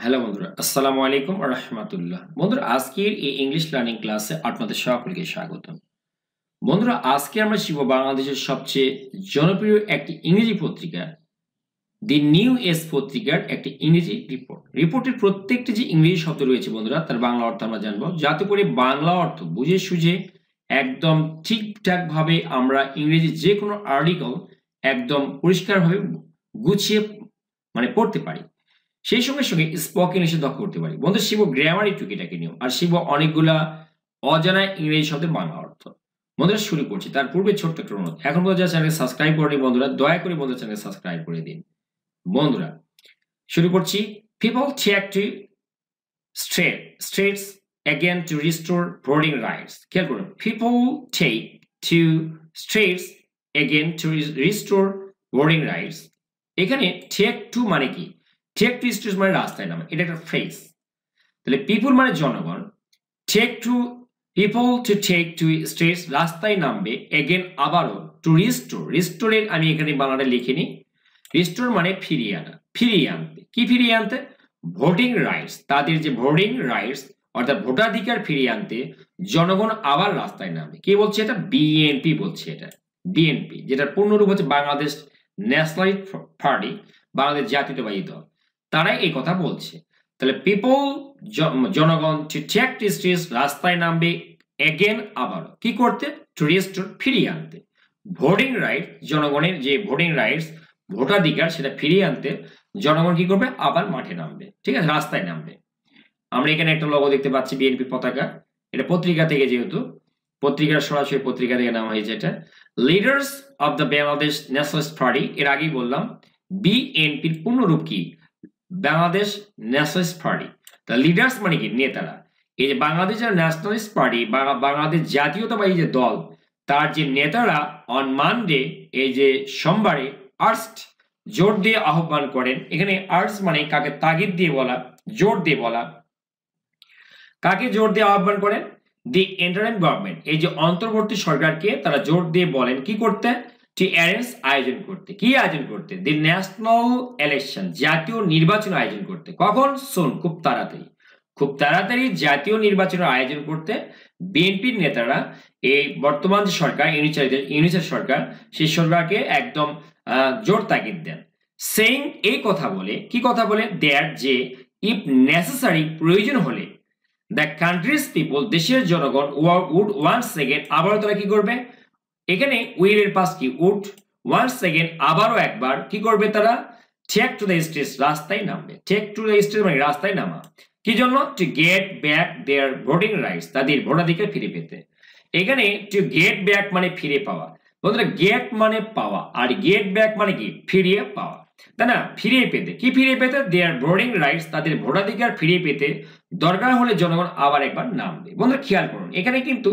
Hello বন্ধুরা, আসসালামু আলাইকুম ওয়া রাহমাতুল্লাহ। বন্ধুরা, আজকের এই ইংলিশ লার্নিং ক্লাসে আপনাদের সকলকে স্বাগতম। বন্ধুরা, আজকে আমরা শিখব বাংলাদেশের সবচেয়ে জনপ্রিয় একটি ইংরেজি পত্রিকা দি নিউ এজ পত্রিকার একটি ইংরেজি রিপোর্ট। রিপোর্টের প্রত্যেকটি যে ইংরেজি শব্দ রয়েছে বন্ধুরা, তার বাংলা অর্থ আমরা জানবো, যাতে করে বাংলা অর্থ বুঝে সুঝে একদম ঠিকঠাকভাবে আমরা ইংরেজি যে কোনো আর্টিকেল একদম পরিষ্কারভাবে গুছিয়ে পড়তে পারি। সেই সঙ্গে সঙ্গে স্পোকেন ইংলিশে দক্ষ করতে পারি। বন্ধু, শিখব গ্রামারি টুকিটাকি নিয়ম, আর শিখব অনেকগুলা অজানা ইংরেজি শব্দের বাংলা অর্থ। বন্ধুরা, শুরু করছি। তার পূর্বে ছোট্ট একটা অনুরোধ, এখন পর্যন্ত যারা চ্যানেলকে সাবস্ক্রাইব করেনি বন্ধুরা, দয়া করে বন্ধুরা চ্যানেলকে সাবস্ক্রাইব করে দিন। বন্ধুরা, শুরু করছি। People take to streets again to restore voting rights. খেয়াল করুন, people take to streets again to restore voting rights। এখানে টেক টু মানে কি? টেক টু স্ট্রিটস মানে রাস্তায় নামে, এটা একটা ফ্রেজ। তাহলে পিপল মানে জনগণ, take to people to take to streets রাস্তায় নামবে, এগেন আবারও, টু রিস্টোর। রিস্টোরের আমি এখানে বাংলাটা লিখিনি। রিস্টোর মানে ফিরিয়ে আনা, ফিরিয়ে আনতে। কি ফিরিয়ে আনতে? Voting rights. তাদের যে ভোটিং রাইটস অর্থাৎ ভোটাধিকার ফিরিয়ে আনতে জনগণ আবার রাস্তায় নামবে। কে বলছে এটা? বিএনপি বলছে এটা। বিএনপি, যেটার পূর্ণরূপ হচ্ছে বাংলাদেশ ন্যাশনালিস্ট পার্টি, বাংলাদেশ জাতীয়তাবাদী দল, তারাই এই কথা বলছে। তাহলে পিপল জনগণ টু টেক টু স্ট্রিটস রাস্তায় নামবে, এগেন আবার কি করতে? টু রিস্টোর ফিরিয়ে আনতে। ভোটিং রাইট, জনগণের যে ভোটিং রাইটস ভোটাধিকার সেটা ফিরিয়ে আনতে জনগণ কি করবে? আবার মাঠে নামবে, ঠিক আছে, রাস্তায় নামবে। আমরা এখানে একটা লোগো দেখতে পাচ্ছি, বিএনপি পতাকা। এটা পত্রিকা থেকে, যেহেতু পত্রিকার সরাসরি পত্রিকা থেকে নাম হয়েছে এটা। Leaders of the Bangladesh nationalist party, এর আগেই বললাম বিএনপির পূর্ণরূপ কি? Bangladesh nationalist party. তা লিডার্স মানে কি? নেতারা। এই যে বাংলাদেশের ন্যাশনালিস্ট পার্টি, বাংলাদেশ জাতীয়তাবাদী যে দল, তার যে নেতারা অন মানডে, এই যে সোমবারে, আর্স্ট জোর দিয়ে আহ্বান করেন। এখানে আর্টস মানে কাকে তাগিদ দিয়ে বলা, জোর দিয়ে বলা। কাকে জোর দিয়ে আহ্বান করেন? দি ইন্টারিম গভর্নমেন্ট, এই যে অন্তর্বর্তী সরকারকে তারা জোর দিয়ে বলেন কি করতে? টু অ্যারেঞ্জ, আয়োজন করতে। কি আয়োজন করতে? দি ন্যাশনাল ইলেকশন, জাতীয় নির্বাচন আয়োজন করতে। কখন? সুন, খুব তাড়াতাড়ি। খুব তাড়াতাড়ি জাতীয় নির্বাচনের আয়োজন করতে বিএনপির নেতারা এই বর্তমান যে সরকার, ইউনিসের সরকার, সেই সরকারকে একদম জোর তাগিদ দেন। সেইং, এই কথা বলে, কি কথা বলে? দ্যাট, যে, ইফ নেসেসারি, প্রয়োজন হলে, দ্য কান্ট্রিজ পিপল, দেশের জনগণ, উড ওয়ান্স এগেন, আবারও তারা কি করবে? এখানে উইল এর পাস কি? উড। ওয়ান্স এগেন, আবারও একবার কি করবে তারা? টেক টু দ্য স্ট্রিটস, রাস্তায় নামবে। টেক টু দ্য স্ট্রিটস মানে রাস্তায় নামা। কি জন্য? To get back their voting rights, তাদের ভোটাধিকার ফিরে পেতে। এখানে টু গেট ব্যাক মানে ফিরে পাওয়া। বন্ধুরা, গেট মানে পাওয়া, আর গেট ব্যাক মানে কি? ফিরিয়ে পাওয়া, তাই না? ফিরিয়ে পেতে। কি ফিরিয়ে পেতে? দেয়ার ভোটিং রাইটস, তাদের ভোটাধিকার ফিরিয়ে পেতে দরকার হলে জনগণ আবার একবার নামবে। বন্ধুরা, খেয়াল করুন, এখানে কিন্তু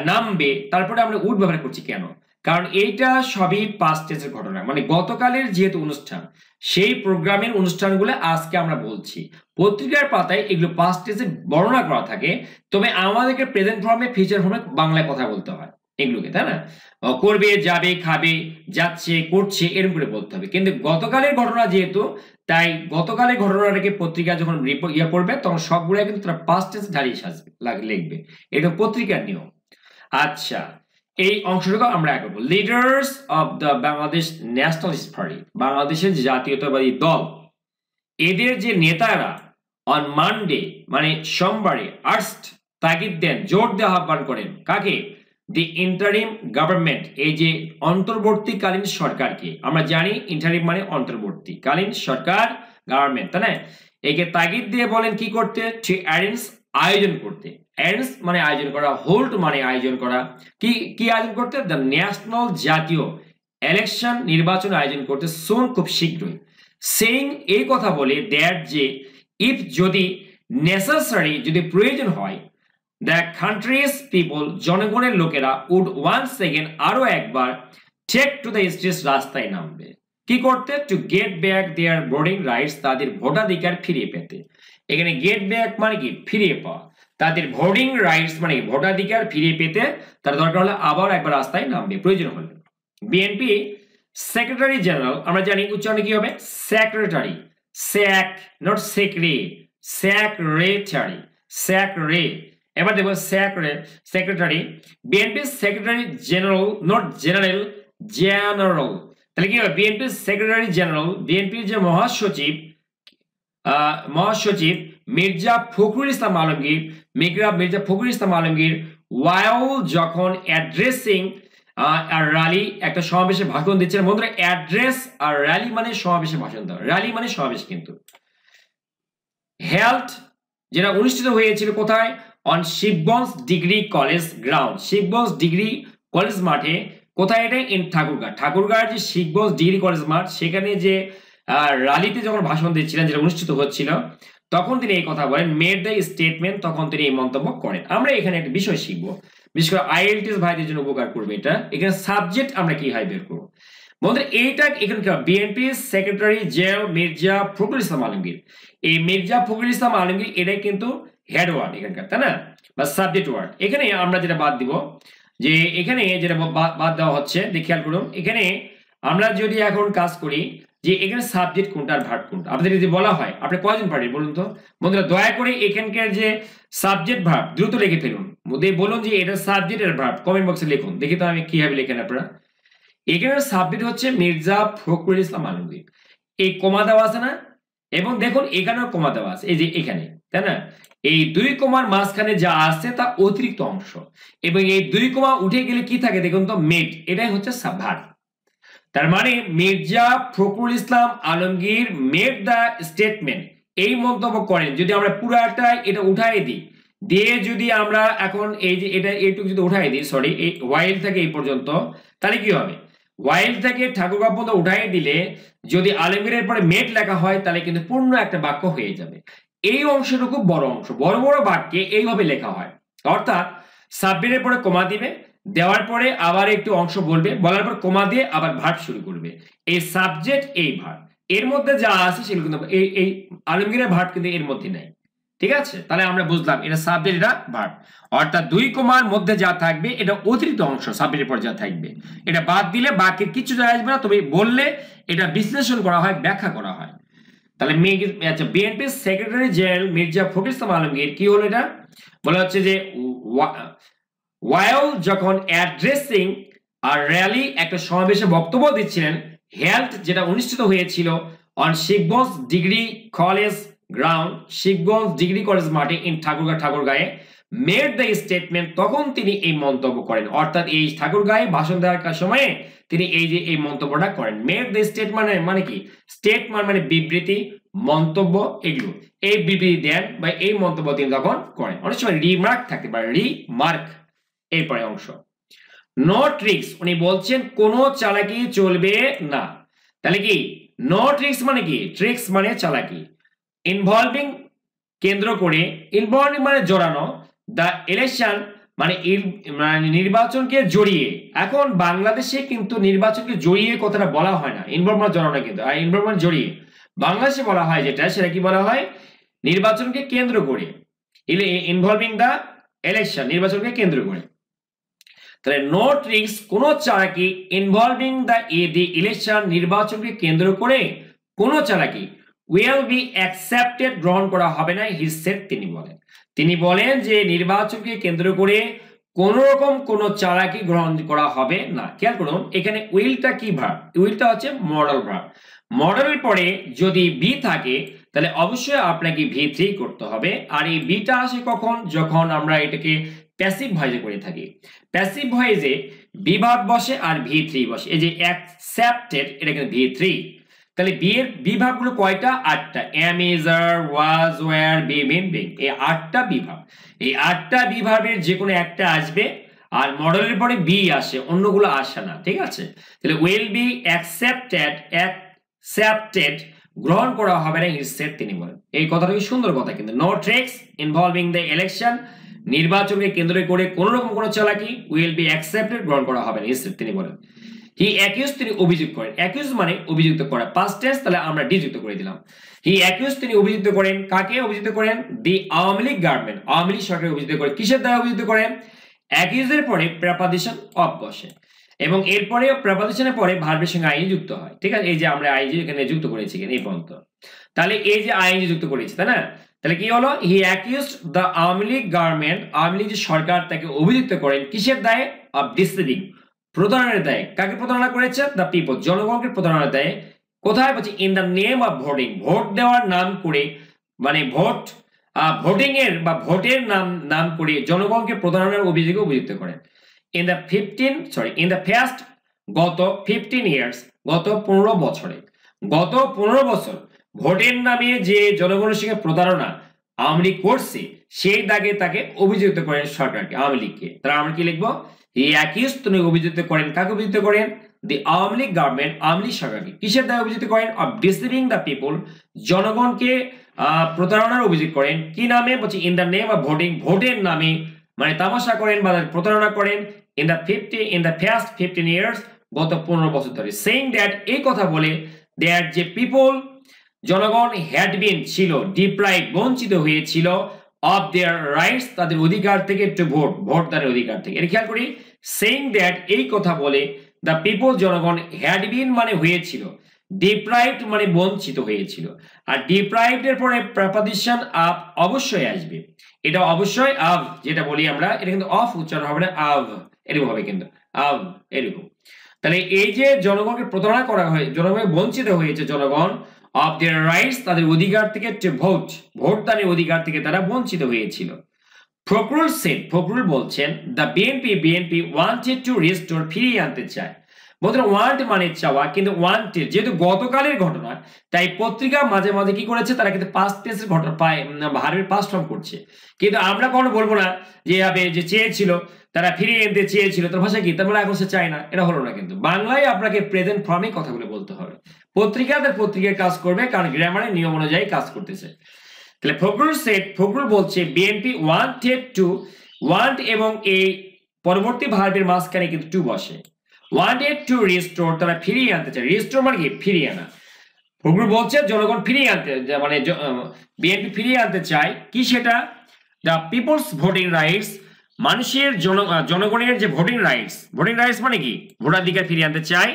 নামবে, তারপরে আমরা উড ব্যবহার করছি কেন? কারণ এইটা সবই পাস্ট টেন্সের ঘটনা, মানে গতকালের যেহেতু অনুষ্ঠান, সেই প্রোগ্রামের অনুষ্ঠানগুলো আজকে আমরা বলছি। পত্রিকার পাতায় এগুলো পাস্ট টেন্সে বর্ণনা করা থাকে, তবে আমাদেরকে প্রেজেন্ট ফর্মে, ফিউচার ফর্মে বাংলায় কথা বলতে হয় এগুলোকে, তাই না? করবে, যাবে, খাবে, যাচ্ছে, করছে, এরকম করে বলতে হবে। কিন্তু গতকালের ঘটনা যেহেতু, তাই গতকালের ঘটনাটাকে পত্রিকা যখন করবে, তখন সবগুলো কিন্তু তারা পাস্ট টেন্স দাঁড়িয়ে লিখবে। এটা পত্রিকার নিয়ম। আচ্ছা, এই অংশটুকু আমরা আগে বলবো। Leaders of the Bangladesh nationalist party, বাংলাদেশের জাতীয়তাবাদী দল, এদের যে নেতারা অন মানডে মানে সোমবারে, আর্স্ট তাগিদ দেন, জোর দিয়ে আহ্বান করেন। কাকে? দি ইন্টারিম গভর্নমেন্ট, এই যে অন্তর্বর্তীকালীন সরকারকে। আমরা জানি ইন্টারিম মানে অন্তর্বর্তীকালীন সরকার, গভর্নমেন্ট, তাই না? একে তাগিদ দিয়ে বলেন কি করতে? টু অ্যারেঞ্জ, আয়োজন করতে। অ্যারেঞ্জ মানে আয়োজন করা, হোল্ড মানে আয়োজন করা। কি আয়োজন করতে? দ্য ন্যাশনাল, জাতীয় ইলেকশন, নির্বাচন আয়োজন করতে, সুন, খুব শীঘ্রই। সেইং, এই কথা বলে, দ্যাট, যে, ইফ, যদি, নেসেসারি, যদি প্রয়োজন হয়, দ্য কান্ট্রিজ পিপল, জনগণের লোকেরা, উড ওয়ান্স এগেন, আরো একবার, টেক টু দ্য স্ট্রিটস, রাস্তায় নামবে। কি করতে? To get back their voting rights, তাদের ভোটাধিকার ফিরিয়ে পেতে। এখানে গেট ব্যাক মানে কি? ফিরিয়ে পাওয়া। তাদের ভোটিং রাইটস মানে ভোটাধিকার ফিরিয়ে পেতে তার দরকার হলে আবার একবার রাস্তায় নামবে, প্রয়োজন হলে। বিএনপি সেক্রেটারি জেনারেল, আমরা জানি উচ্চারণে কি হবে? সেক্রেটারি, স্যাক নট সেক্রেটারি সেক্রে এবার দেখো secretary BNP secretary general not general general তাহলে কি হবে বিএনপি সেক্রেটারি জেনারেল বিএনপির যে মহাসচিব মির্জা ফখরুল ইসলাম আলমগীর মির্জা ফখরুল ইসলাম আলমগীর ওয়াইল যখন অ্যাড্রেসিং আর র্যালি একটা সমাবেশে ভাষণ দিচ্ছেন বন্ধুরা অ্যাড্রেস আর র্যালি মানে সমাবেশে ভাষণ দেওয়া র্যালি মানে সমাবেশ কিন্তু হেলথ যেটা অনুষ্ঠিত হয়েছিল কোথায় on Shibganj degree college ground Shibganj degree college মাঠে কোথায় এটা ইন ঠাকুরগাঁর যে শিবগঞ্জ ডিগ্রি কলেজ মাঠ সেখানে যে র্যালিতে যখন ভাষণ দিচ্ছিলেন যেটা অনুষ্ঠিত হচ্ছিল তখন তিনি এই কথা বলেন মেড দ্য স্টেটমেন্ট তখন তিনি এই মন্তব্য করেন আমরা এখানে একটা বিষয় শিখবো বিশেষ করে আইএলটিএস ভাইদের জন্য উপকার করবে এটা এখানে সাবজেক্ট আমরা কিভাবে বের করবো বন্ধুরা এইটা এখানে বিএনপি সেক্রেটারি জেনারেল মির্জা ফখরুল ইসলাম আলমগীর এই মির্জা ফখরুল ইসলাম আলমগীর এটাই কিন্তু হেড ওয়ার্ড এখানকার তাই না বা সাবজেক্ট ওয়ার্ড এখানে আমরা যেটা বাদ দিব যে এখানে যেটা বাদ দেওয়া হচ্ছে খেয়াল করুন এখানে আমরা যদি এখন কাজ করি যে এখানে সাবজেক্ট কোনটা আর ভার্ব কোনটা আপনাদের যদি বলা হয় আপনি কয়জন পারেন বলুন তো বন্ধুরা দয়া করে এখানকার যে সাবজেক্ট ভার্ব দ্রুত লিখে ফেলুন বলুন যে এটা সাবজেক্ট আর ভার্ব কমেন্ট বক্সে লিখুন দেখি তো আমি কিভাবে লেখেন আপনারা এখানে সাবজেক্ট হচ্ছে মির্জা ফখরুল ইসলাম আলমগীর এই কমা দেওয়া আছে না এবং দেখুন এখানেও কমা দেওয়া আছে এই যে এখানে তাই না এই দুই কমার মাঝখানে যা আছে তা অতিরিক্ত অংশ এবং এই দুই কমা উঠে গেলে কি থাকে দেখুন তো মেড এটাই হচ্ছে ভার্ব তার মানে Mirza Fakhrul Islam Alamgir made the statement এই মন্তব্য করেন যদি আমরা পুরাটা এটা উঠাই দিই দিয়ে যদি আমরা এখন এই যে এটা এইটুকু যদি উঠাই দিই সরি এই ওয়াইল থেকে এই পর্যন্ত তাহলে কি হবে ওয়াইল থেকে ঠাকুরগাঁও পর্যন্ত উঠাই দিলে যদি আলমগীরের পরে মেড লেখা হয় তাহলে কিন্তু পূর্ণ একটা বাক্য হয়ে যাবে এই অংশটুকু বড় অংশ বড় বড় বাক্যে এইভাবে লেখা হয় অর্থাৎ সাবজেক্টের পরে কমা দিবে দেওয়ার পরে আবার একটু অংশ বলবে বলার পর কমা দিয়ে আবার ভার্ব শুরু করবে এই সাবজেক্ট এই ভার্ব এর মধ্যে যা আছে সেগুলো কিন্তু এই আলমগীরের ভার্ব কিন্তু এর মধ্যে নাই ঠিক আছে তাহলে আমরা বুঝলাম এটা সাবজেক্ট এটা ভার্ব অর্থাৎ দুই কমার মধ্যে যা থাকবে এটা অতিরিক্ত অংশ সাবজেক্টের পর যা থাকবে এটা বাদ দিলে বাকি কিছু যায় আসবে না তবে বললে এটা বিশ্লেষণ করা হয় ব্যাখ্যা করা হয় তাহলে আচ্ছা বিএনপি সেক্রেটারি জেনারেল মির্জা ফখরুল ইসলাম আলমগীর কি হলো এটা বলা হচ্ছে যে ওয়াইল যখন অ্যাড্রেসিং আর র্যালি একটা সমাবেশে বক্তব্য দিচ্ছিলেন হেলথ যেটা অনুষ্ঠিত হয়েছিল on Shibganj degree college ground Shibganj degree college মাঠে ইন ঠাকুরগাঁয়ে মেড দ্য স্টেটমেন্ট তখন তিনি এই মন্তব্য করেন অর্থাৎ এই ঠাকুরগাঁয়ে ভাষণ দেওয়ার সময়ে তিনি এই যে এই মন্তব্যটা করেন মেড দ্য স্টেটমেন্ট মানে কি স্টেটমেন্ট মানে বিবৃতি মন্তব্য এগুলো এই বিবৃতি দেন বা এই মন্তব্য তিনি তখন করেন অনেক সময় রিমার্ক থাকতে পারে রিমার্ক এরপরে অংশ নো ট্রিক্স উনি বলছেন কোনো চালাকি চলবে না তাহলে কি নো ট্রিক্স মানে কি ট্রিক্স মানে চালাকি ইনভলভিং কেন্দ্র করে ইনভলভিং মানে জড়ানো দ্য ইলেকশন মানে নির্বাচনকে জড়িয়ে এখন বাংলাদেশে কিন্তু নির্বাচনকে জড়িয়ে কথাটা বলা হয় না ইনভলভ মানে জড়ানো কিন্তু আর ইনভলভ মানে জড়িয়ে বাংলাদেশে বলা হয় যেটা সেটা কি বলা হয় নির্বাচনকে কেন্দ্র করে ইনভলভিং দ্য ইলেকশন নির্বাচনকে কেন্দ্র করে তাহলে নো ট্রিক্স কোন চালাকি ইনভলভিং দ্য ইলেকশন নির্বাচনকে কেন্দ্র করে কোন চালাকি will be accepted গ্রহণ করা হবে না হি সেড তিনি বলেন যে নির্বাচনকে কেন্দ্র করে কোন রকম কোন চালাকি গ্রহণ করা হবে না খেয়াল করুন এখানে উইলটা কি ভার্ব উইলটা হচ্ছে মডেল ভার্ব মডেলের পরে যদি বি থাকে তাহলে অবশ্যই আপনাকে V3 করতে হবে আর এই বিটা আসে কখন যখন আমরা এটাকে প্যাসিভ ভয়েসে করে থাকি প্যাসিভ ভয়েসে বি ভার্ব বসে আর V3 বসে এই যে অ্যাকসেপ্টেড এটা কিন্তু V3 তাহলে বি এর বিভাগ গুলো কয়টা 8টা am is are was were be been being এই 8টা বিভাগ এই 8টা বিভাগের যে কোনো একটা আসবে আর মডেলের পরে বি আসে অন্যগুলো আসে না ঠিক আছে তাহলে will be accepted গ্রহণ করা হবে না হি সেড তিনি বলেন এই কথাটা কি সুন্দর কথা কিন্তু no tricks involving the election নির্বাচনকে কেন্দ্র করে কোন রকম কোন চালাকি will be accepted গ্রহণ করা হবে না হি সেড তিনি বলেন হি অ্যাকিউজ তিনি অভিযোগ করেন অ্যাকিউজ মানে অভিযুক্ত করা পাস্ট টেন্স তাহলে আমরা ডি যুক্ত করে দিলাম হি অ্যাকিউজ তিনি অভিযুক্ত করেন কাকে অভিযুক্ত করেন দি আওয়ামী লীগ গভর্নমেন্ট আওয়ামী লীগ সরকারকে অভিযুক্ত করেন কিসের দ্বারা অভিযুক্ত করেন অ্যাকিউজের পরে প্রেপোজিশন অফ বসে এবং এরপরে প্রেপোজিশনের পরে ভার্বের সঙ্গে আইএনজি যুক্ত হয়, ঠিক আছে? এই যে আমরা আইএনজি এখানে যুক্ত করেছি এখানে এই পর্যন্ত, তাহলে এই যে আইএনজি যুক্ত করেছি, তাই না? তাহলে কি হলো? He accused the Awami League government, Awami League যে সরকার তাকে অভিযুক্ত করেন কিসের দায়ে? অফ ডিসিভিং, প্রতারণার দায়ে। কাকে প্রতারণা করেছে? দ্য পিপল, জনগণকে প্রতারণার দায়ে। কোথায়? বলছে in the name of voting, vote দেওয়ার নাম করে, মানে ভোটিং এর বা ভোটের নাম করে জনগণকে প্রতারণার অভিযোগে অভিযুক্ত করেন। ইন দ্য ফার্স্ট, গত 15 ইয়ার্স, গত 15 বছরে, গত 15 বছর ভোটের নামে যে জনগণের সঙ্গে প্রতারণা আওয়ামী লীগ করছে সেই দাগে তাকে অভিযুক্ত করেন সরকারকে, আওয়ামী লীগকে। তাহলে আমরা কি লিখবো? হি অ্যাকিউজড, তিনি অভিযুক্ত করেন, কাকে অভিযুক্ত করেন? দি আওয়ামী লীগ গভর্নমেন্ট, আওয়ামী লীগ সরকারকে কিসের দায়ে অভিযুক্ত করেন? অফ ডিসিভিং দ্য পিপল, জনগণকে প্রতারণার অভিযোগ করেন। কি নামে? বলছে in the name of voting, ভোটের নামে, মানে তামাশা করেন বা প্রতারণা করেন। ইন দ্য ফার্স্ট 15 ইয়ার্স, গত 15 বছর ধরে। সেইং দ্যাট, এই কথা বলে, দ্যাট যে পিপল, জনগণ, হ্যাড বিন, ছিল, ডিপ্রাইভ, বঞ্চিত হয়েছিল, অফ দেয়ার রাইটস, তাদের অধিকার থেকে, টু ভোট, ভোটদানের অধিকার থেকে। এটা খেয়াল করি, সেইং দ্যাট, এই কথা বলে, দ্য পিপল, জনগণ, হ্যাড বিন মানে হয়েছিল, ডিপ্রাইভড মানে বঞ্চিত হয়েছিল। আর ডিপ্রাইভড এর পরে প্রেপোজিশন অফ অবশ্যই আসবে, এটা অবশ্যই অফ, যেটা বলি আমরা, এটা কিন্তু অফ উচ্চারণ হবে না, অফ এরকম হবে, কিন্তু অফ এরকম। তাহলে এই যে জনগণকে প্রতারণা করা হয়, জনগণ বঞ্চিত হয়েছে, জনগণ, অফ দেয়ার রাইটস, তাদের অধিকার থেকে, টু ভোট, ভোটদানের অধিকার থেকে তারা বঞ্চিত হয়েছিল। ফখরুল সেড, ফখরুল বলছেন, the BNP wanted to restore, ফিরিয়ে আনতে চায়। বন্ধুরা, ওয়ান্ট মানে চাওয়া, কিন্তু ওয়ান্টেড যেহেতু গতকালের ঘটনা, তাই পত্রিকা মাঝে মাঝে কি করেছে, তারা কিন্তু পাস্ট টেন্সের ঘটনা পায়, ভার্বের পাস্ট ফর্ম করছে। কিন্তু আমরা কখনো বলবো না যে এভাবে যে চেয়েছিল, তারা ফিরিয়ে আনতে চেয়েছিল, তার ভাষা কি? তার মানে এখন সে চায় না, এটা হলো না। কিন্তু বাংলায় আপনাকে প্রেজেন্ট ফর্মে কথাগুলো বলতে হবে। পত্রিকাদের পত্রিকার কাজ করবে, কারণ গ্রামারের নিয়ম অনুযায়ী কাজ করতেছে। তাহলে ফখরুল সেড, ফখরুল বলছে, বিএনপি ওয়ান্টেড টু, ওয়ান্ট এবং এই পরবর্তী ভার্বের মাঝখানে কিন্তু টু বসে। ওয়ান্টেড টু রিস্টোর, তারা ফিরিয়ে আনতে চায়। রিস্টোর মানে কি? ফিরিয়ে আনা। ফখরুল বলছে জনগণ ফিরিয়ে আনতে, মানে বিএনপি ফিরিয়ে আনতে চায় কি? সেটা দ্য পিপলস ভোটিং রাইটস, মানুষের জনগণের যে ভোটিং রাইটস, ভোটিং রাইটস মানে কি? ভোটাধিকার ফিরিয়ে আনতে চায়।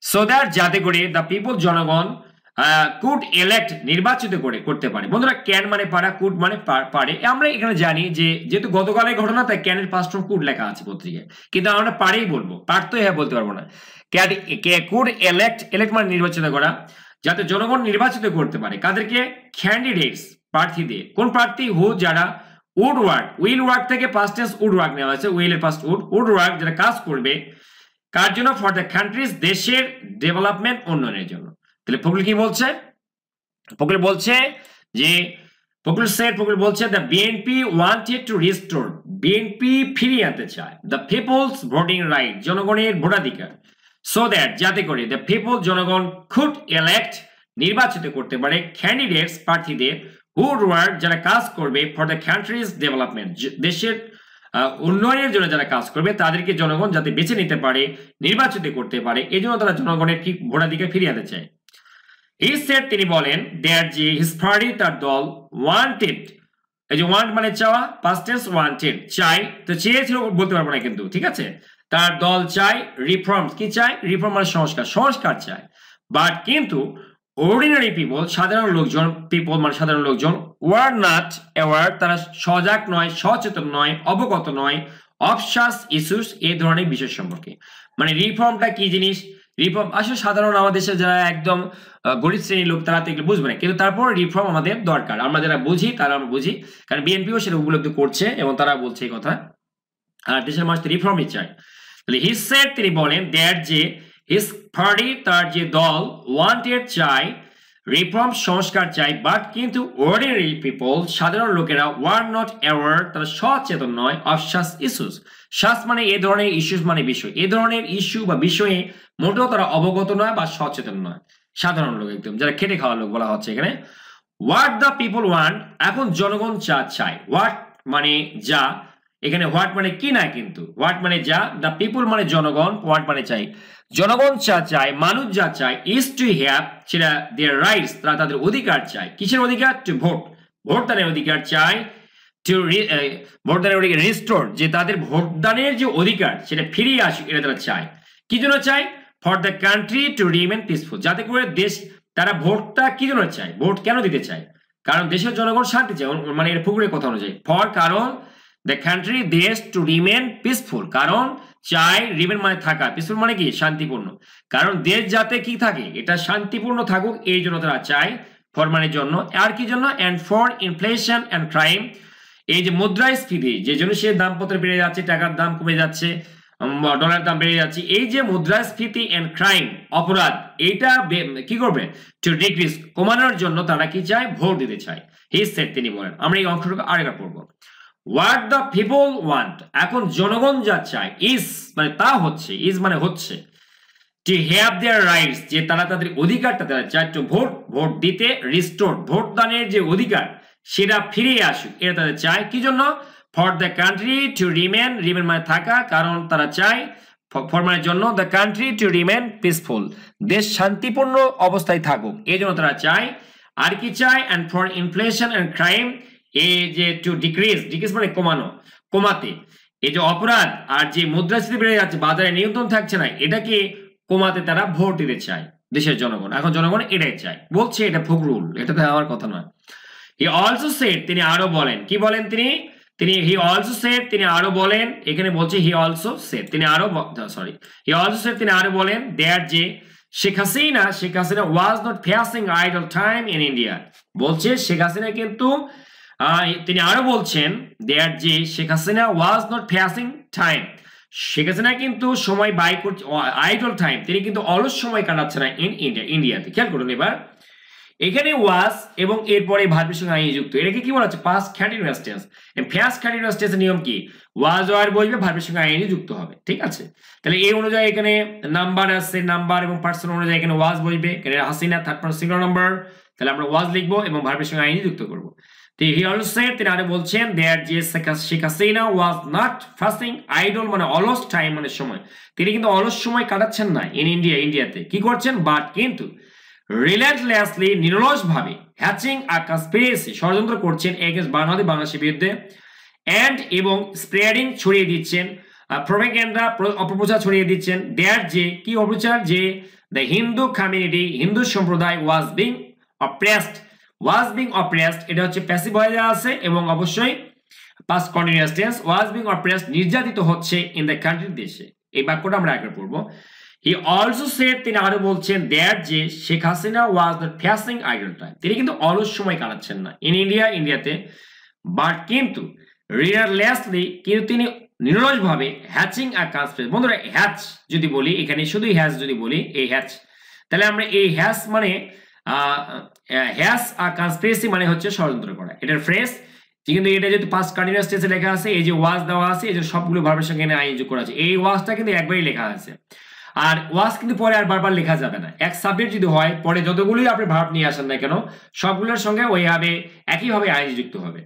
সো দ্যাট, যাতে করে, দ্য পিপল, জনগণ, কুড এলেক্ট, নির্বাচিত করতে পারে। বন্ধুরা, ক্যান মানে পারা, কুড মানে পারে। আমরা এখানে জানি যে যেহেতু গতকালের ঘটনা, তাই ক্যানের পাস্ট ফর্ম কুড লেখা আছে পত্রিকায়, কিন্তু আমরা পারেই বলবো, পারতো হ্যাঁ বলতে পারবো না। কুড এলেক্ট, এলেক্ট মানে নির্বাচিত করা, যাতে জনগণ নির্বাচিত করতে পারে। কাদেরকে? ক্যান্ডিডেটস, প্রার্থীদের। কোন প্রার্থী? হু, যারা, উড ওয়ার্ক, উইল ওয়ার্ক থেকে পাস্ট টেন্স উড ওয়ার্ক নেওয়া হয়েছে, উইল এর পাস্ট উড, উড ওয়ার্ক যারা কাজ করবে, কার জন্য? ফর দ্য কান্ট্রিজ, দেশের ডেভেলপমেন্ট, উন্নয়নের জন্য। তাহলে ফখরুল কি বলছে? ফখরুল বলছে যে, ফখরুল বলছে, the BNP wanted to restore, BNP ফিরিয়ে আনতে চায়, দ্য পিপলস ভোটিং রাইট, জনগণের ভোটাধিকার, সো দ্যাট, যাতে করে, দ্য পিপল, জনগণ, কুড এলেক্ট, নির্বাচিত করতে পারে, ক্যান্ডিডেটস, প্রার্থীদের, উড ওয়ার্ক, যারা কাজ করবে, ফর দ্য কান্ট্রিজ ডেভেলপমেন্ট, দেশের উন্নয়নের জন্য যারা কাজ করবে, তাদেরকে জনগণ যাতে বেছে নিতে পারে, নির্বাচিত করতে পারে, এই জন্য তারা জনগণের কি ভোটাধিকার ফিরিয়ে আনতে চায়। হি সেড, তিনি বলেন, দ্যাট যে হিজ পার্টি, তার দল, ওয়ান্টেড, এই যে ওয়ান্ট মানে চাওয়া, পাস্ট টেন্স ওয়ান্টেড, চাই, তো চেয়েছিল বলতে পারবো না কিন্তু, ঠিক আছে? তার দল চায় রিফর্ম, কি চায়? রিফর্ম মানে সংস্কার, সংস্কার চায়। বাট কিন্তু অর্ডিনারি পিপল, সাধারণ লোকজন, পিপল মানে সাধারণ লোকজন, ওয়ার নট অ্যাওয়ার, তারা সজাগ নয়, সচেতন নয়, অবগত নয়, অফ সাচ ইস্যুস, এই ধরনের বিষয় সম্পর্কে। মানে রিফর্মটা কি জিনিস? রিফর্ম আসলে সাধারণ আমাদের দেশে যারা একদম গরিব শ্রেণীর লোক, তারা তো এগুলো বুঝবে না, কিন্তু তারপর রিফর্ম আমাদের দরকার। আমরা যারা বুঝি তারা আমরা বুঝি, কারণ বিএনপিও সেটা উপলব্ধি করছে এবং তারা বলছে এই কথা। আর দেশের মানুষ রিফর্মই চায়। তাহলে হি সেড, তিনি বলেন, দ্যাট যে হিজ পার্টি, তার যে দল, ওয়ান্টেড, চায়, রিফর্ম, সংস্কার চাই, বাট কিন্তু অর্ডিনারি পিপল, সাধারণ লোকেরা, ওয়ার নট অ্যাওয়ার, তারা সচেতন নয়, অফ সাচ ইস্যুস, সাচ মানে এ ধরনের, ইস্যুস মানে বিষয়, এ ধরনের ইস্যু বা বিষয়ে মোটেও তারা অবগত নয় বা সচেতন নয়, সাধারণ লোক, একদম যারা খেটে খাওয়া লোক বলা হচ্ছে এখানে। হোয়াট দ্য পিপল ওয়ান্ট, এখন জনগণ যা চায়, হোয়াট মানে যা, এখানে হোয়াট মানে কি না, কিন্তু হোয়াট মানে যা, দ্য পিপল মানে জনগণ, হোয়াট মানে চাই, জনগণ যা চায়, মানুষ যা চায়, ইজ টু হ্যাভ, সেটা দেয়ার রাইটস, তারা তাদের অধিকার চায়। কিসের অধিকার? টু ভোট, ভোটদানের অধিকার চায়, টু ভোটদানের অধিকার রিস্টোর, যে তাদের ভোটদানের যে অধিকার সেটা ফিরিয়ে আসুক, এটা তারা চায়। কি জন্য চায়? For the country to remain peaceful, যাতে করে দেশ, তারা ভোটটা কি জন্য চায়, ভোট কেন দিতে চায়? কারণ দেশের জনগণ শান্তি চায়, মানে এর ফুকুরের কথা অনুযায়ী। ফর কারণ দ্য কান্ট্রি দেশ টু রিমেন পিসফুল, কারণ চায়, রিমেন মানে থাকা, পিসফুল মানে কি শান্তিপূর্ণ, কারণ দেশ যাতে কি থাকে, এটা শান্তিপূর্ণ থাকুক, এই জন্য তারা চায়। ফর মানে জন্য, আর কি জন্য? And for inflation and crime, এই যে মুদ্রাস্ফীতি, যে জিনিসের দামপত্র বেড়ে যাচ্ছে, টাকার দাম কমে যাচ্ছে, ডলার দাম বেড়ে যাচ্ছে, এই যে মুদ্রাস্ফীতি এন্ড ক্রাইম, অপরাধ, এইটা কি করবে? টু ডিক্রিজ, কমানোর জন্য তারা কি চায়? ভোট দিতে চায়। হি সেড, তিনি বলেন। আমরা এই অংশটুকু আরেকবার পড়বো। হোয়াট দ্য পিপল ওয়ান্ট, এখন জনগণ যা চায়, ইজ মানে তা হচ্ছে, ইজ মানে হচ্ছে, টু হ্যাভ দেয়ার রাইটস, যে তারা তাদের অধিকারটা তারা চায়, টু ভোট, ভোট দিতে, রিস্টোর, ভোটদানের যে অধিকার সেটা ফিরিয়ে আসুক, এটা তাদের চায়। কি জন্য? For the country to remain, remain মানে থাকা, কারণ তারা চায়, ফর মানে জন্য, the country to remain peaceful, দেশ শান্তিপূর্ণ অবস্থায় থাকুক, এই জন্য তারা চায়। আর কি চায়? And for inflation and crime, এই যে টু ডিক্রিজ, ডিক্রিজ মানে কমানো, কমাতে, এই যে অপরাধ আর যে মুদ্রাস্ফীতি বেড়ে যাচ্ছে, বাজারে নিয়ন্ত্রণ থাকছে না, এটাকে কমাতে তারা ভোট দিতে চায় দেশের জনগণ। এখন জনগণ এটাই চায়, বলছে এটা ফখরুল, এটা তো আমার কথা নয়। হি অলসো সেড, তিনি আরো বলেন, কি বলেন তিনি? হি অলসো সেড, তিনি আরো বলেন, এখানে বলছে হি অলসো সেড, তিনি আরো, সরি, হি অলসো সেড, তিনি আরো বলেন, দ্যাট যে Sheikh Hasina was not facing idol time in India, বলছে শেখ হাসিনা কিন্তু, তিনি আরো বলছেন, দ্যাট যে Sheikh Hasina was not facing time, Sheikh Hasina কিন্তু সময় বাই করছে, আইডল টাইম, তিনি কিন্তু অলস সময় কাটাচ্ছে না ইন ইন্ডিয়া, ইন্ডিয়াতে। খেয়াল করুন এবার, এখানে ওয়াজ এবং এরপরে ভার্বের সঙ্গে আই যুক্ত, এটাকে কি বলা হচ্ছে? Past continuous tense. Past continuous টেন্সের নিয়ম কি? ওয়াজ ওয়ার বসবে, ভার্বের সঙ্গে আইএনজি যুক্ত হবে, ঠিক আছে? তাহলে এই অনুযায়ী এখানে নাম্বার আছে, নাম্বার এবং পার্সন অনুযায়ী এখানে ওয়াজ বসবে, এখানে Hasina third person singular number, তাহলে আমরা ওয়াজ লিখবো এবং ভার্বের সঙ্গে আইএনজি যুক্ত করব। তো হি অলসো সেড, তিনি আরো বলছেন, দ্যাট যে Sheikh Hasina was not fasting idol মানে অলস টাইম মানে সময়, তিনি কিন্তু অলস সময় কাটাচ্ছেন না ইন ইন্ডিয়া, ইন্ডিয়াতে। কি করছেন? বাট কিন্তু রিলেন্টলেসলি, নিরলসভাবে, হ্যাচিং আ কনস্পিরেসি, ষড়যন্ত্র করছেন এগেইনস্ট বাংলাদেশের বিরুদ্ধে, এন্ড এবং স্প্রেডিং, ছড়িয়ে দিচ্ছেন, প্রোপাগান্ডা, অপপ্রচার ছড়িয়ে দিচ্ছেন, দ্যাট যে কি অপপ্রচার? যে দ্য হিন্দু কমিউনিটি, হিন্দু সম্প্রদায় was being oppressed, was being oppressed, এটা হচ্ছে প্যাসিভ ভয়েস আছে এবং অবশ্যই past continuous tense, was being oppressed, নির্যাতিত হচ্ছে ইন দ্য কান্ট্রি, দেশে। এই বাক্যটা আমরা আগে পড়বো। হি অলসো সেড, তিনি আরো বলছেন, দ্যাট যে Sheikh Hasina was not facing idol time, তিনি কিন্তু অলস সময় কাটাচ্ছেন না ইন ইন্ডিয়া, ইন্ডিয়াতে, বাট কিন্তু রিলেন্টলেসলি, কিন্তু তিনি নিরলসভাবে, হ্যাচিং আ কনস্পিরেসি। বন্ধুরা, হ্যাচ যদি বলি, এখানে শুধু হ্যাচ যদি বলি, এই হ্যাচ, তাহলে আমরা এই হ্যাচ মানে হ্যাচ আ কনস্পিরেসি মানে হচ্ছে ষড়যন্ত্র করা, এটার ফ্রেজ। কিন্তু এটা যেহেতু পাস্ট কন্টিনিউয়াস টেন্সে লেখা আছে, এই যে ওয়াজ দেওয়া আছে, এই যে সবগুলো ভার্বের সঙ্গে আইএনজি করা আছে, এই ওয়াজটা কিন্তু একবারই লেখা আছে। আর ওয়াজ কিন্তু পরে আর বারবার লেখা যাবে না, এক সাবজেক্ট যদি হয়, পরে যতগুলোই আপনি ভার্ব নিয়ে আসেন না কেন, সবগুলোর সঙ্গে ওইভাবে একইভাবে আইএনজি যুক্ত হবে।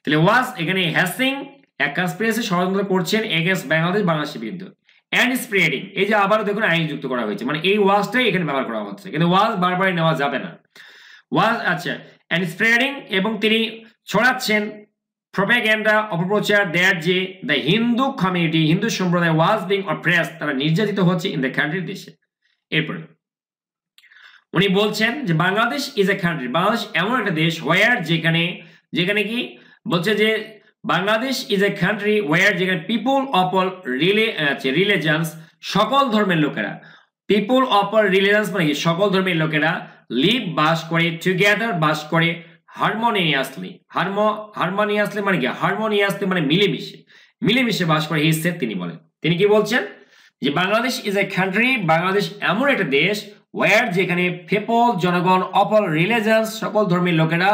তাহলে ওয়াজ এখানে হ্যাসিং এক কনস্পিরেসি, ষড়যন্ত্র করছেন এগেইনস্ট বাংলাদেশের বিরুদ্ধে, এন্ড স্প্রেডিং, এই যে আবারও দেখুন আইএনজি যুক্ত করা হয়েছে, মানে এই ওয়াজটাই এখানে ব্যবহার করা হচ্ছে, কিন্তু ওয়াজ বারবার নেওয়া যাবে না। ওয়াজ, আচ্ছা, এন্ড স্প্রেডিং, এবং তিনি ছড়াচ্ছেন, প্রোপাগান্ডা, অপপ্রচার, দ্যাট যে দ্য হিন্দু কমিউনিটি, হিন্দু সম্প্রদায় ওয়াজ বিং অপ্রেসড, তারা নির্যাতিত হচ্ছে ইন দ্য কান্ট্রি, দেশে। এরপরে উনি বলছেন যে Bangladesh is a country, Bangladesh এমন একটা দেশ, ওয়ার, যেখানে, যেখানে কি বলছে যে Bangladesh is a country where, যেখানে পিপল অফ অল রিলিজিয়ন্স, সকল ধর্মের লোকেরা, পিপল অফ অল রিলিজিয়ন্স মানে কি সকল ধর্মের লোকেরা, লিভ বাস করে, টুগেদার বাস করে, হারমোনিয়াসলি, হারমোনিয়াসলি মানে কি? হারমোনিয়াসলি মানে মিলেমিশে, মিলেমিশে বাস করে। হি সেড, তিনি বলেন, তিনি কি বলছেন? যে Bangladesh is a country, Bangladesh এমন একটা দেশ, ওয়ার, যেখানে পিপল, জনগণ, অফ অল রিলিজিয়ন্স, সকল ধর্মের লোকেরা,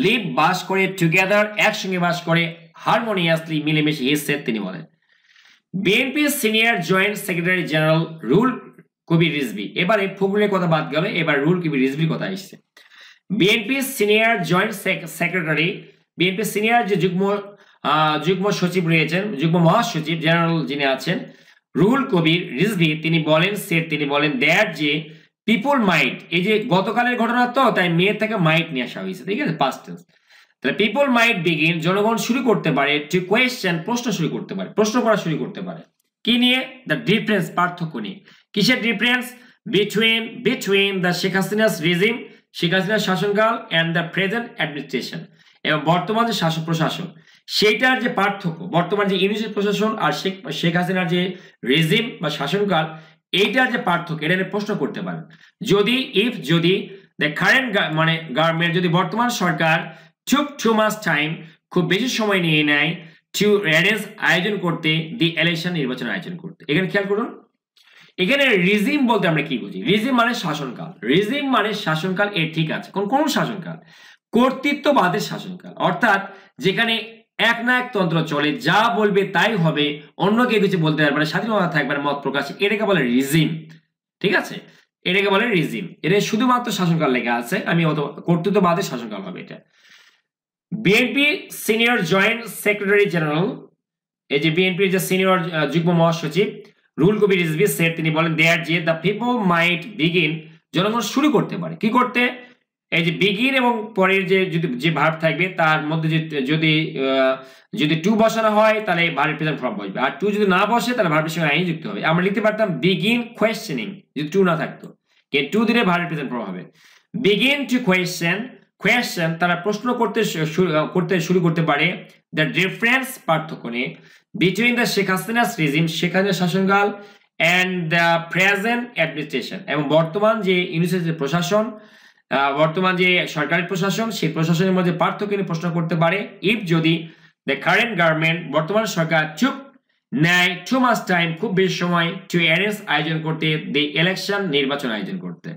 লিভ বাস করে, টুগেদার একসঙ্গে বাস করে, হারমোনিয়াসলি মিলেমিশে। হি সেড, তিনি বলেন। BNP senior joint secretary general Ruhul Kabir Rizvi, এবারে ফখরুলের কথা বাদ গেল, এবার রুহুল কবির রিজভীর কথা আসছে। BNP senior joint secretary, BNP senior যে যুগ্ম সচিব রয়েছেন, যুগ্ম মহাসচিব জেনারেল যিনি আছেন, রুহুল কবির রিজভী, তিনি বলেন, তিনি বলেন, দ্যাট যে পিপল মাইট, এই যে গতকালের ঘটনা তো, তাই মেয়ের থেকে মাইট নিয়ে আসা হয়েছে, ঠিক আছে, পাস্ট টেন্স, তাহলে পিপল মাইট বিগিন জনগণ শুরু করতে পারে টু কোয়েশ্চেন প্রশ্ন শুরু করতে পারে, প্রশ্ন করা শুরু করতে পারে কি নিয়ে? দ্য ডিফারেন্স পার্থক্য নিয়ে। কিসের difference? Between the Sheikh Hasina's regime Sheikh হাসিনার শাসনকাল অ্যান্ড দ্য প্রেজেন্ট অ্যাডমিনিস্ট্রেশন এবং বর্তমান যে শাসন প্রশাসন সেইটার যে পার্থক্য, বর্তমান যে ইউনিসেফ প্রশাসন আর শেখ হাসিনার যে রিজিম বা শাসনকাল এইটার যে পার্থক্য এটা নিয়ে প্রশ্ন করতে পারেন। যদি দ্য কারেন্ট মানে গভর্নমেন্ট যদি বর্তমান সরকার took too much time খুব বেশি সময় নিয়ে নেয় টু অ্যারেঞ্জ আয়োজন করতে দি ইলেকশন নির্বাচন আয়োজন করতে। এখানে খেয়াল করুন, এখানে রিজিম বলতে আমরা কি বুঝি? রিজিম মানে শাসনকাল, রিজিম মানে শাসনকাল এর ঠিক আছে। কোন শাসনকাল? কর্তৃত্ববাদের শাসনকাল, অর্থাৎ যেখানে এক না এক তন্ত্র চলে, যা বলবে তাই হবে, অন্য কেউ কিছু বলতে পারবে না, স্বাধীনতা থাকবে না মত প্রকাশ, এটাকে বলে রিজিম। ঠিক আছে, এটাকে বলে রিজিম। এটা শুধুমাত্র শাসনকাল লেখা আছে, আমি অত কর্তৃত্ববাদের শাসনকাল হবে এটা। BNP senior joint secretary general, এই যে বিএনপির যে সিনিয়র যুগ্ম মহাসচিব রুহুল কবির রিজভী স্যার, তিনি বলেন দেয়ার যে দ্য পিপল মাইট বিগিন জনগণ শুরু করতে পারে কি করতে? এই যে বিগিন এবং পরের যে ভার্ব থাকবে তার মধ্যে যদি টু বসানো হয় তাহলে ভার্বের প্রেজেন্ট ফর্ম বসবে, আর টু যদি না বসে তাহলে ভার্বের সঙ্গে আইন যুক্ত হবে। আমরা লিখতে পারতাম বিগিন কোয়েশ্চেনিং যদি টু না থাকতো, কে টু দিলে ভার্বের প্রেজেন্ট ফর্ম হবে। বিগিন টু কোয়েশ্চেন তারা প্রশ্ন করতে শুরু করতে পারে দ্য ডিফারেন্স পার্থক্য নিয়ে between the Sheikh Hasina's regime Sheikh হাসিনার শাসনকাল অ্যান্ড দ্য প্রেজেন্ট অ্যাডমিনিস্ট্রেশন এবং বর্তমান যে ইউনিসেফের প্রশাসন, বর্তমান যে সরকারি প্রশাসন সেই প্রশাসনের মধ্যে পার্থক্য নিয়ে প্রশ্ন করতে পারে ইফ যদি দ্য কারেন্ট গভর্নমেন্ট বর্তমান সরকার নেয় টু মাচ টাইম খুব বেশি সময় টু অ্যারেঞ্জ আয়োজন করতে দি ইলেকশন নির্বাচন আয়োজন করতে।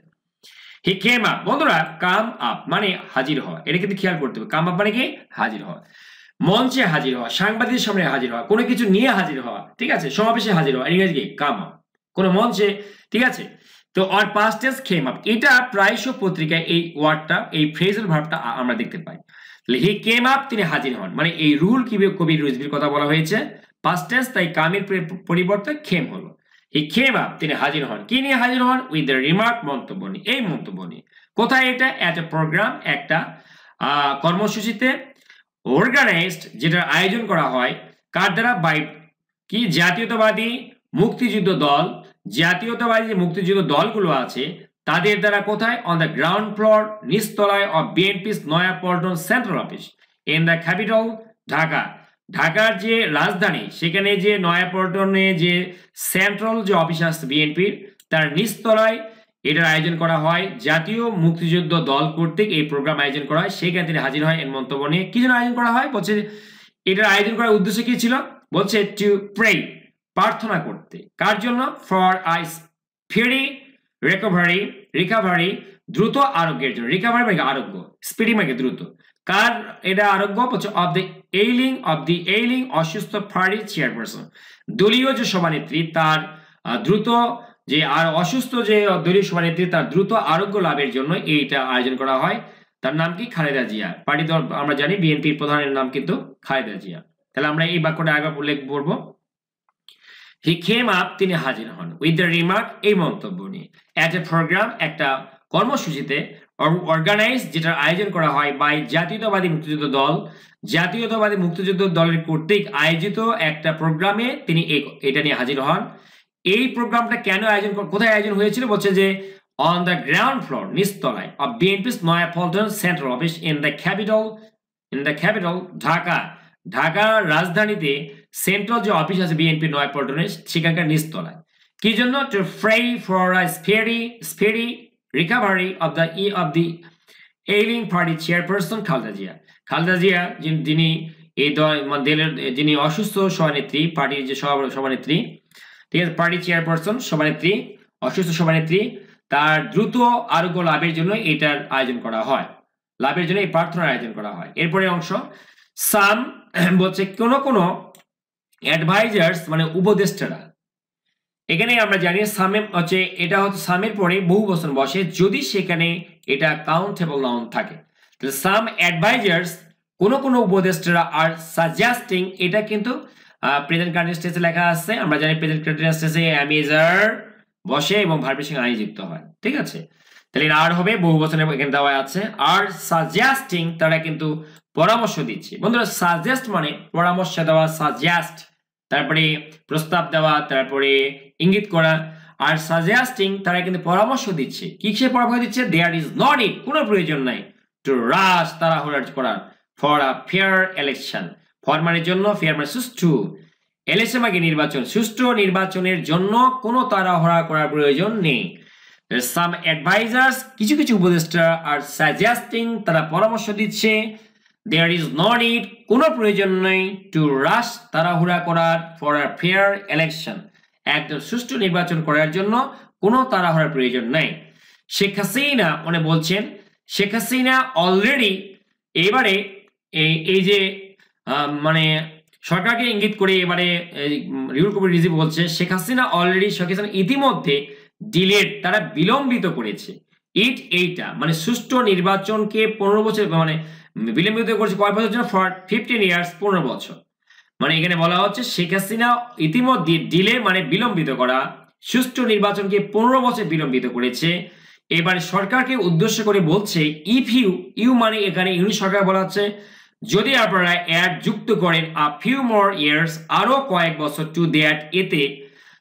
হি কেম আপ, বন্ধুরা কাম আপ মানে হাজির হওয়া, এটা কিন্তু খেয়াল করতে হবে। কাম আপ মানে কি? হাজির হওয়া, মঞ্চে হাজির হওয়া, সাংবাদিকের সামনে হাজির হওয়া, কোনো কিছু নিয়ে হাজির হওয়া, ঠিক আছে, সমাবেশে হাজির হওয়া, ইংরেজি কি? কাম আপ, কোনো মঞ্চে, ঠিক আছে। তো আর পাস্ট টেন্স কেম আপ, এটা প্রায়শ পত্রিকায় এই ওয়ার্ডটা এই ফ্রেজাল ভার্বটা আমরা দেখতে পাই। তাহলে হি কেম আপ তিনি হাজির হন, মানে এই রুহুল কবির রিজভির কথা বলা হয়েছে পাস্ট টেন্স, তাই কামের পরিবর্তে খেম হলো। হি কেম আপ তিনি হাজির হন, কি নিয়ে হাজির হন? উইথ দ্য রিমার্ক মন্তব্য নিয়ে, এই মন্তব্য নিয়ে। কোথায় এটা? এট এ প্রোগ্রাম, একটা কর্মসূচিতে অর্গানাইজড, যেটার আয়োজন করা হয় কার দ্বারা? বাই কি? জাতীয়তাবাদী মুক্তিযুদ্ধ দল, জাতীয়তাবাদী যে মুক্তিযুদ্ধ দলগুলো আছে তাদের দ্বারা। কোথায়? অন দ্য গ্রাউন্ড ফ্লোর, নিচতলায় of BNP's Nayapaltan central office in the capital Dhaka, ঢাকার যে রাজধানী সেখানে যে নয়াপল্টনে যে সেন্ট্রাল যে অফিস আছে বিএনপির তার নিচতলায় এটার আয়োজন করা হয়। জাতীয় মুক্তিযুদ্ধ দল কর্তৃক এই প্রোগ্রাম আয়োজন করা হয়, সেখানে তিনি হাজির হয় এর মন্তব্য নিয়ে। কি জন্য আয়োজন করা হয়? বলছে এটার আয়োজন করার উদ্দেশ্য কি ছিল? বলছে টু প্রে, প্রার্থনা করতে, কার জন্য? ফর আই স্পিডি রিকভারি দ্রুত আরোগ্যের জন্য। রিকভারি মানে আরোগ্য, স্পিডি মানে দ্রুত। কার এটা আরোগ্য? বলছে অফ দি এইলিং অসুস্থ পার্টি চেয়ারপারসন, দলীয় যে সভানেত্রী তার দ্রুত যে আর অসুস্থ যে দলীয় সভানেত্রী তার দ্রুত আরোগ্য লাভের জন্য এইটা আয়োজন করা হয়। তার নাম কি? খালেদা জিয়া। পার্টি দল আমরা জানি বিএনপির প্রধানের নাম কিন্তু খালেদা জিয়া। তাহলে আমরা এই বাক্যটা আগে উল্লেখ করবো। হি কেম আপ তিনি হাজির হন উইথ দ্য রিমার্ক এই মন্তব্য নিয়ে অ্যাট এ প্রোগ্রাম একটা কর্মসূচিতে অর্গানাইজ যেটার আয়োজন করা হয় বাই জাতীয়তাবাদী মুক্তিযুদ্ধ দল, জাতীয়তাবাদী মুক্তিযুদ্ধ দলের কর্তৃক আয়োজিত একটা প্রোগ্রামে তিনি এটা নিয়ে হাজির হন। এই প্রোগ্রামটা কেন আয়োজন, কোথায় আয়োজন হয়েছিল? বলছে যে অন দ্য গ্রাউন্ড ফ্লোর, নিচতলায় of BNP's Nayapaltan central office in the capital Dhaka, ঢাকার রাজধানীতে সেন্ট্রাল যে অফিস আছে বিএনপি নয়াপল্টনে সেখানকার নিচতলায়। কি জন্য? To pray for a speedy recovery of the ailing party chairperson Khaleda Zia. Khaleda Zia যিনি এই দলের যিনি অসুস্থ সভানেত্রী, পার্টির যে সভানেত্রী, ঠিক আছে, পার্টি চেয়ারপারসন সভানেত্রী, অসুস্থ সভানেত্রী, তার দ্রুত আরোগ্য লাভের জন্য এটার আয়োজন করা হয়, লাভের জন্য এই প্রার্থনার আয়োজন করা হয়। এরপরে অংশ সাম বলছে কোন অ্যাডভাইজার্স মানে উপদেষ্টারা। এখানে আমরা জানি সামে হচ্ছে এটা হচ্ছে সামের পরে বহু বচন বসে যদি সেখানে এটা কাউন্টেবল নাউন থাকে। তাহলে সাম অ্যাডভাইজার্স কোন উপদেষ্টারা আর সাজেস্টিং, এটা কিন্তু প্রেজেন্ট কন্টিনিউয়াস টেন্সে লেখা আছে। আমরা জানি প্রেজেন্ট কন্টিনিউয়াস টেন্সে অ্যামেজার বসে এবং ভার্বের সঙ্গে আই যুক্ত হয়, ঠিক আছে। তাহলে আর হবে বহু বচনে এখানে দেওয়া আছে। আর সাজেস্টিং তারা কিন্তু পরামর্শ দিচ্ছে। বন্ধুরা সাজেস্ট মানে পরামর্শ দেওয়া, সাজেস্ট তারপরে প্রস্তাব দেওয়া, তারপরে ইঙ্গিত করা। আর সাজেস্টিং তারা কিন্তু পরামর্শ দিচ্ছে। কিসের পরামর্শ দিচ্ছে? দেয়ার ইজ নট ইট, কোনো প্রয়োজন নাই, টু রাশ তাড়াহুড়া করার, for a fair election. For মানে জন্য, ফেয়ার মানে সুষ্ঠু, ইলেকশন মানে নির্বাচন, সুষ্ঠু নির্বাচনের জন্য কোনো তাড়াহুড়া করার প্রয়োজন নেই। সাম অ্যাডভাইজার্স কিছু কিছু উপদেষ্টা আর সাজেস্টিং তারা পরামর্শ দিচ্ছে, দেয়ার ইজ নট ইট কোনো প্রয়োজন নেই, টু রাশ তাড়াহুড়া করার, ফর আ ফেয়ার ইলেকশন একদম সুষ্ঠু নির্বাচন করার জন্য কোনো তাড়াহুড়ার প্রয়োজন নাই। শেখ হাসিনা উনি বলছেন, শেখ হাসিনা অলরেডি এবারে এই যে মানে সরকারকে ইঙ্গিত করে এবারে রিউল কবির রিজভী বলছে শেখ হাসিনা অলরেডি, শেখ হাসিনা ইতিমধ্যে ডিলেড তারা বিলম্বিত করেছে, এইটা মানে সুষ্ঠু নির্বাচনকে 15 বছর মানে বিলম্বিত করেছে কয় বছর জন্য? ফর 15 ইয়ার্স, 15 বছর। মানে এখানে বলা হচ্ছে শেখ হাসিনা ইতিমধ্যে ডিলে মানে বিলম্বিত করা, সুষ্ঠু নির্বাচনকে 15 বছর বিলম্বিত করেছে। এবার সরকারকে উদ্দেশ্য করে বলছে ইফ ইউ মানে এখানে ইউনিট সরকার বলা হচ্ছে যদি আপনারা অ্যাড যুক্ত করেন আ ফিউ মোর ইয়ার্স আরো কয়েক বছর, টু দ্যাট এতে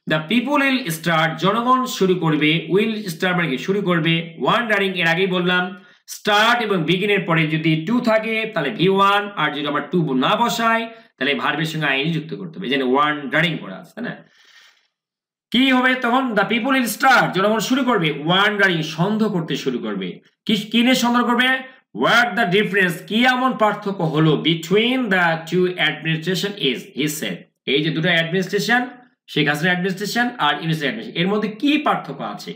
দ্য পিপুল উইল স্টার্ট জনগণ শুরু করবে, উইল স্টার্ট মানে কি শুরু করবে, ওয়ান্ডারিং এর আগেই বললাম স্টার্ট এবং বিগিনের পরে যদি টু থাকে তাহলে V1, আর যদি আমরা টু না বসাই তাহলে ভার্বের সঙ্গে আইএনজি যুক্ত করতে হবে, যেন ওয়ান্ডারিং করা আছে, তাই না? কি হবে তখন? দ্য পিপুল উইল স্টার্ট জনগণ শুরু করবে, ওয়ান্ডারিং সন্দেহ করতে শুরু করবে। কি নিয়ে সন্দেহ করবে? হোয়াট দ্য ডিফারেন্স কি এমন পার্থক্য হলো, between the two administration is, he said এই যে দুটো অ্যাডমিনিস্ট্রেশন, শেখ হাসিনা অ্যাডমিনিস্ট্রেশন আর ইউনূস অ্যাডমিনিস্ট্রেশন, এর মধ্যে কি পার্থক্য আছে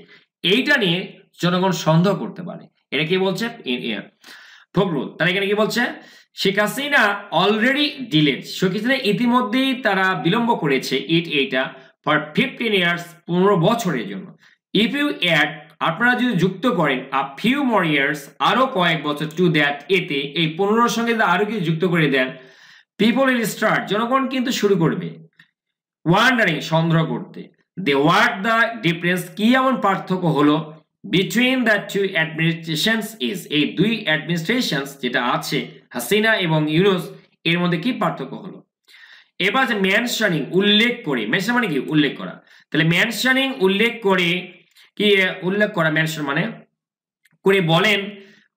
এইটা নিয়ে জনগণ সন্দেহ করতে পারে। এটা কি বলছে ফখরুল? তারা এখানে কি বলছে? শেখ হাসিনা অলরেডি ডিলেড, শেখ হাসিনা ইতিমধ্যেই তারা বিলম্ব করেছে এইটা ফর 15 ইয়ার্স 15 বছরের জন্য। ইফ ইউ অ্যাড আপনারা যদি যুক্ত করেন আ ফিউ মোর ইয়ার্স আরো কয়েক বছর, টু দ্যাট এতে এই 15 সঙ্গে আরো কিছু যুক্ত করে দেন, পিপল উইল স্টার্ট জনগণ কিন্তু শুরু করবে, ওয়ান্ডারিং সন্দেহ করতে, দে হোয়াট দ্য ডিফারেন্স কি এমন পার্থক্য হলো, between the two administrations is এই দুই অ্যাডমিনিস্ট্রেশনস যেটা আছে হাসিনা এবং ইউনূস এর মধ্যে কি পার্থক্য হলো। এবার যে মেনশনিং উল্লেখ করে, মেনশন মানে কি উল্লেখ করা, তাহলে মেনশনিং উল্লেখ করে কি উল্লেখ করা, মেনশন মানে করে বলেন,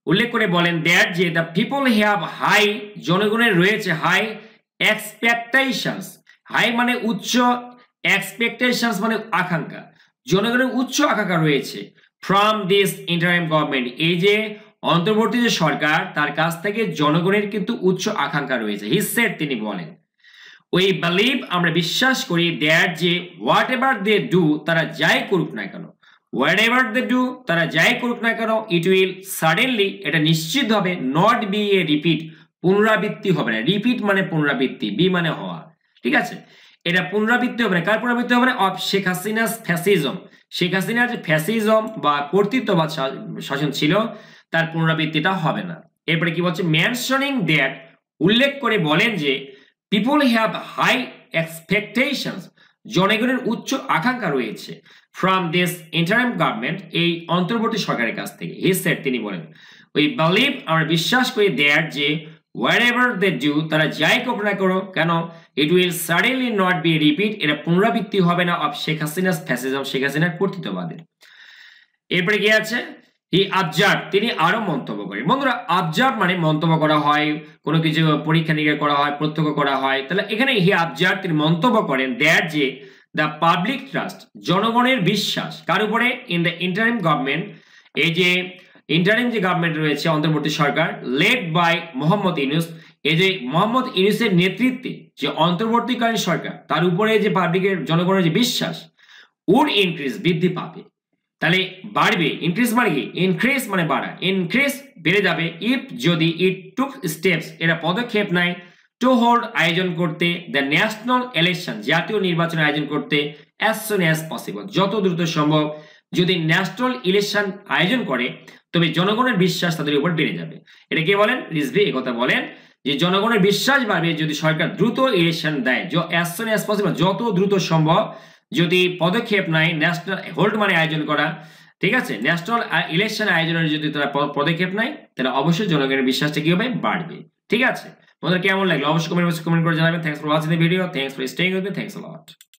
উল্লেখ করে বলেন দ্যাট যে দ্য পিপল হ্যাভ হাই জনগণের রয়েছে হাই এক্সপেকটেশনস, হাই মানে উচ্চ, এক্সপেকটেশনস মানে আকাঙ্ক্ষা, জনগণের উচ্চ আকাঙ্ক্ষা রয়েছে ফ্রম দিস ইন্টারিম গভর্নমেন্ট এই যে অন্তর্বর্তী যে সরকার তার কাছ থেকে জনগণের কিন্তু উচ্চ আকাঙ্ক্ষা রয়েছে। হি সেড তিনি বলেন উই বিলিভ আমরা বিশ্বাস করি দ্যাট যে হোয়াট এভার দে ডু তারা যাই করুক না কেন, হোয়াট এভার দে ডু তারা যাই করুক না কেন, ইট উইল সাডেনলি এটা নিশ্চিত হবে নট বি এ রিপিট পুনরাবৃত্তি হবে না, রিপিট মানে পুনরাবৃত্তি, বি মানে হওয়া, ঠিক আছে? এটা পুনরাবৃত্তি হবে না, কার পুনরাবৃত্তি হবে না? অফ শেখ হাসিনাস ফ্যাসিজম, শেখ হাসিনার যে ফ্যাসিজম বা কর্তৃত্ববাদ শাসন ছিল তার পুনরাবৃত্তিটা হবে না। এরপরে কি বলছে? মেনশনিং দ্যাট উল্লেখ করে বলেন যে পিপল হ্যাভ হাই এক্সপেকটেশনস জনগণের উচ্চ আকাঙ্ক্ষা রয়েছে ফ্রম দিস ইন্টারিম গভর্নমেন্ট এই অন্তর্বর্তী সরকারের কাছ থেকে। হি সেড তিনি বলেন উই বিলিভ আমরা বিশ্বাস করি দ্যাট যে হোয়াটএভার দে ডু তারা যাই করুক না করো কেন, it will suddenly not be repeat এটা পুনরাবৃত্তি হবে না অফ শেখ হাসিনাস ফ্যাসিজম শেখ হাসিনার কর্তৃত্ববাদের। এরপরে কি আছে? হি অবজার্ভ তিনি আরো মন্তব্য করেন। বন্ধুরা অবজার্ভ মানে মন্তব্য করা হয়, কোনো কিছু পরীক্ষা নিরীক্ষা করা হয়, প্রত্যক্ষ করা হয়, তাহলে এখানে হি অবজার্ভ তিনি মন্তব্য করেন দ্যাট যে দ্য পাবলিক ট্রাস্ট জনগণের বিশ্বাস কার উপরে? ইন দ্য ইন্টারিম গভর্নমেন্ট এই যে ইন্টারিম যে গভর্নমেন্ট রয়েছে অন্তর্বর্তী সরকার লেড বাই মোহাম্মদ ইউনূস এই যে মোহাম্মদ ইউনূসের নেতৃত্বে যে অন্তর্বর্তীকালীন সরকার তার উপরে যে পাবলিকের জনগণের যে বিশ্বাস উড ইনক্রিজ বৃদ্ধি পাবে, তাহলে বাড়বে, ইনক্রিজ মানে কি? ইনক্রিজ মানে বাড়া, ইনক্রিজ বেড়ে যাবে ইফ যদি ইট টুক স্টেপস এরা পদক্ষেপ নেয় টু হোল্ড আয়োজন করতে দ্য ন্যাশনাল ইলেকশন জাতীয় নির্বাচন আয়োজন করতে অ্যাজ সুন অ্যাজ পসিবল যত দ্রুত সম্ভব যদি ন্যাশনাল ইলেকশন আয়োজন করে তবে জনগণের বিশ্বাস তাদের উপর বেড়ে যাবে। এটা কে বলেন? রিজভী একথা বলেন যে জনগণের বিশ্বাস বাড়বে যদি সরকার দ্রুত ইলেকশন দেয়, অ্যাজ সুন অ্যাজ পসিবল যত দ্রুত সম্ভব যদি পদক্ষেপ নেয় ন্যাশনাল হোল্ড মানে আয়োজন করা ঠিক আছে, ন্যাশনাল ইলেকশন আয়োজনের যদি তারা পদক্ষেপ নেয় তাহলে অবশ্যই জনগণের বিশ্বাসটা কি হবে, বাড়বে। ঠিক আছে, তোমাদের কেমন লাগলো অবশ্যই কমেন্ট করে জানাবেন। Thanks for watching the video, thanks for staying with me, thanks a lot.